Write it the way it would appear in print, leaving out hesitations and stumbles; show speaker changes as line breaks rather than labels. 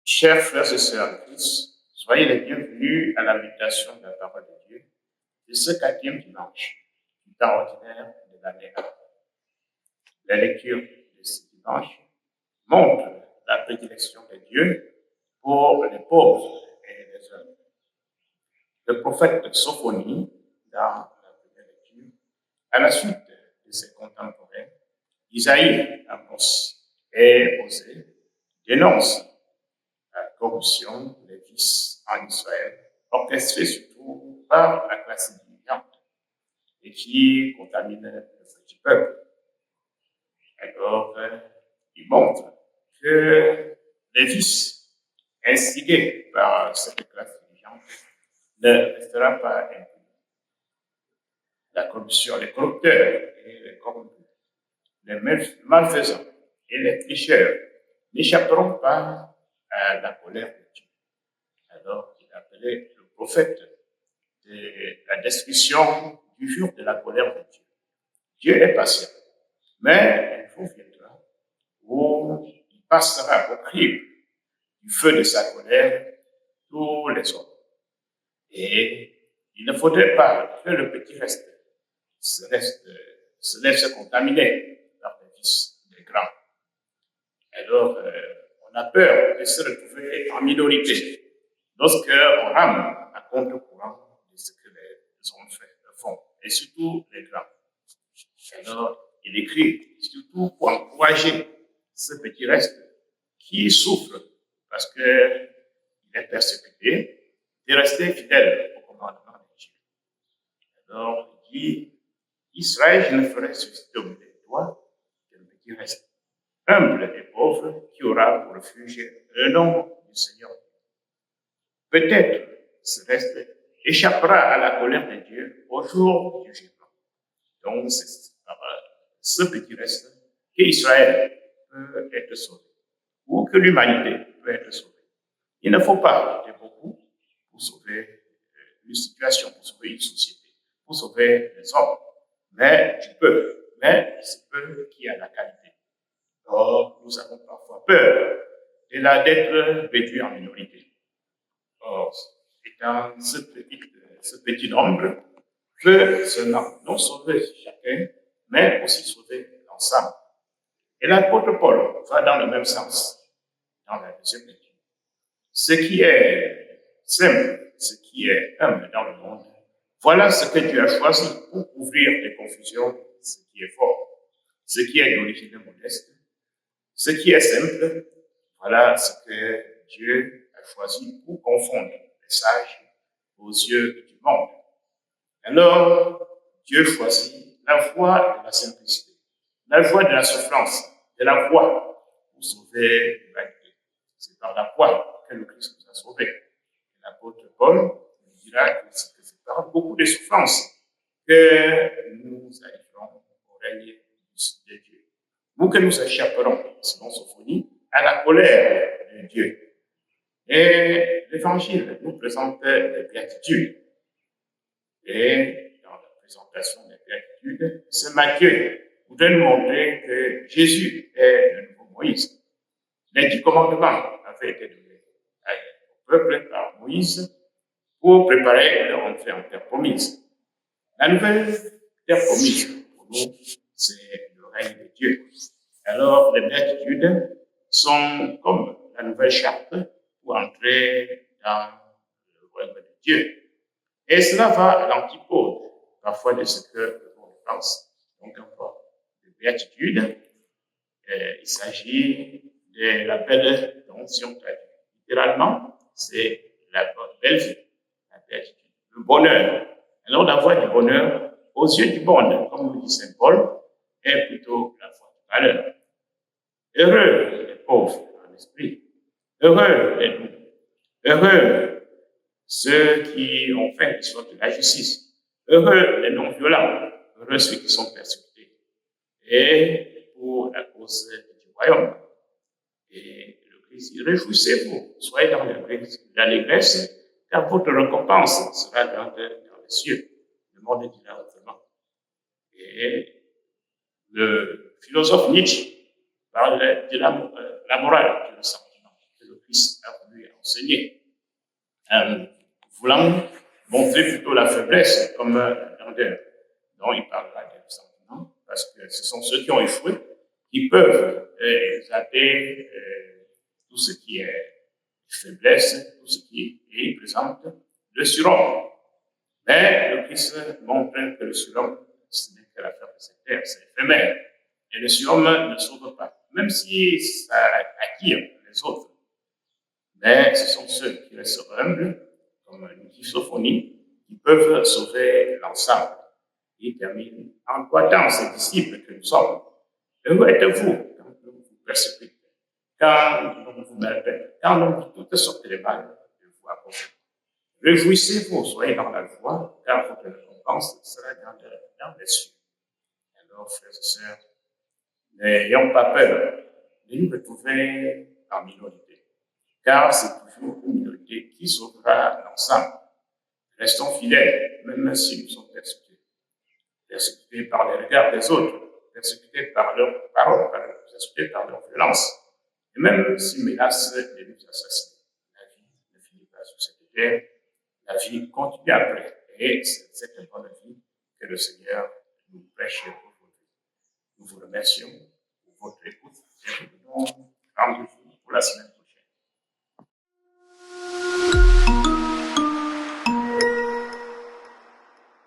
Chers frères et sœurs en Christ, soyez les bienvenus à la méditation de la parole de Dieu de ce 4e dimanche du temps ordinaire de l'année A. La lecture de ce dimanche montre la prédilection de Dieu pour les pauvres et les hommes. Le prophète Sophonie, dans la première lecture, à la suite de ses contemporains, Isaïe, Amos et Osée, dénonce la corruption, les vices en Israël, orchestrés surtout par la classe dirigeante et qui contamine le petit peuple. Alors, il montre que les vices instigés par cette classe dirigeante ne resteront pas impunis. La corruption, les corrupteurs et les corrompus, les malfaisants et les tricheurs n'échapperont pas à la colère de Dieu. Alors, il appelait le prophète de la description du jour de la colère de Dieu. Dieu est patient, mais un jour viendra où il passera au crible du feu de sa colère tous les hommes. Et il ne faudrait pas que le petit se laisse contaminer par les vices des grands. Alors, on a peur de se retrouver en minorité lorsqu'on rame à contre-courant de ce que les hommes font, et surtout les grands. Alors, il écrit, surtout pour encourager ce petit reste qui souffre parce qu'il est persécuté, de rester fidèle au commandement de Dieu. Alors, il dit, Israël, je ne ferai susciter au milieu de toi que le petit reste, humble et pauvre, qui aura pour refuge le nom du Seigneur. Peut-être ce reste échappera à la colère de Dieu au jour du jugement. Donc, c'est ce petit reste qu'Israël peut être sauvé, ou que l'humanité peut être sauvée. Il ne faut pas de beaucoup pour sauver une situation, pour sauver une société, pour sauver les hommes. Mais tu peux, mais c'est peu qui a la qualité. Or, nous avons parfois peur d'être réduit en minorité. Or, étant ce petit nombre, peut seulement non sauver chacun, mais aussi sauver l'ensemble. Et l'apôtre Paul va dans le même sens, dans la deuxième lecture. Ce qui est simple, ce qui est humble dans le monde, voilà ce que Dieu a choisi pour couvrir les confusions, ce qui est fort, ce qui est d'origine modeste, ce qui est simple, voilà ce que Dieu a choisi pour confondre les sages aux yeux du monde. Alors, Dieu choisit la voie de la simplicité, la voie de la souffrance, de la voie pour sauver l'humanité. C'est par la voie que le Christ nous a sauvés. L'apôtre Paul dira que c'est par beaucoup de souffrances que nous arriverons au règne de Dieu. Ou que nous échapperons, selon Sophonie, à la colère de Dieu. Et l'Évangile nous présente les béatitudes. Et dans la présentation des béatitudes, c'est Matthieu voudrait nous montrer que Jésus est le nouveau Moïse. Les 10 commandements avaient été donnés au peuple par Moïse pour préparer leur entrée en terre promise. La nouvelle terre promise, pour nous, c'est le règne de Dieu. Alors, les béatitudes sont comme la nouvelle charte pour entrer dans le royaume de Dieu. Et cela va à l'antipode, parfois, de ce que le monde pense. Donc, encore, de béatitude, il s'agit de la belle onction traduite. Littéralement, c'est la belle vie, la béatitude, le bonheur. Alors, la voie du bonheur, aux yeux du monde, comme nous dit Saint Paul, est plutôt la voie du malheur. Heureux les pauvres en esprit, heureux les doux, heureux ceux qui ont faim, qui sont de la justice, heureux les non-violents, heureux ceux qui sont persécutés, et pour la cause du royaume. Et le Christ dit, réjouissez-vous, soyez dans l'allégresse, car votre récompense sera grande dans les cieux. Le monde dira autrement. Et le philosophe Nietzsche parle de la morale, du sentiment. Le Christ a voulu enseigner. Voulant montrer plutôt la faiblesse comme la grandeur dont il parlera des sentiments, parce que ce sont ceux qui ont échoué qui peuvent zapper tout ce qui est faiblesse, tout ce qui est présente le surhomme. Mais le Christ montre que le surhomme, ce n'est que l'affaire de cette terre, c'est éphémère. Et le surhomme ne sauve pas, même si ça attire les autres. Mais ce sont ceux qui restent humbles, comme une Sophonie, qui peuvent sauver l'ensemble. Il termine en croyant ces disciples que nous sommes. Heureux êtes-vous quand nous vous persécutez, quand nous vous maltraitons, quand nous vous toutes sortes de mal de vous accompagner. Réjouissez-vous, soyez dans la joie, car votre récompense sera dans les cieux. Alors, frères et sœurs, n'ayons pas peur de nous retrouver en minorité, car c'est toujours une minorité qui sauvera l'ensemble. Restons fidèles, même si nous sommes persécutés. Persécutés par les regards des autres, persécutés par leurs paroles, persécutés par leurs violences, et même s'ils menacent de nous assassiner. La vie ne finit pas sur cette terre, la vie continue après. Et c'est cette bonne vie que le Seigneur nous prêche aujourd'hui. Nous vous remercions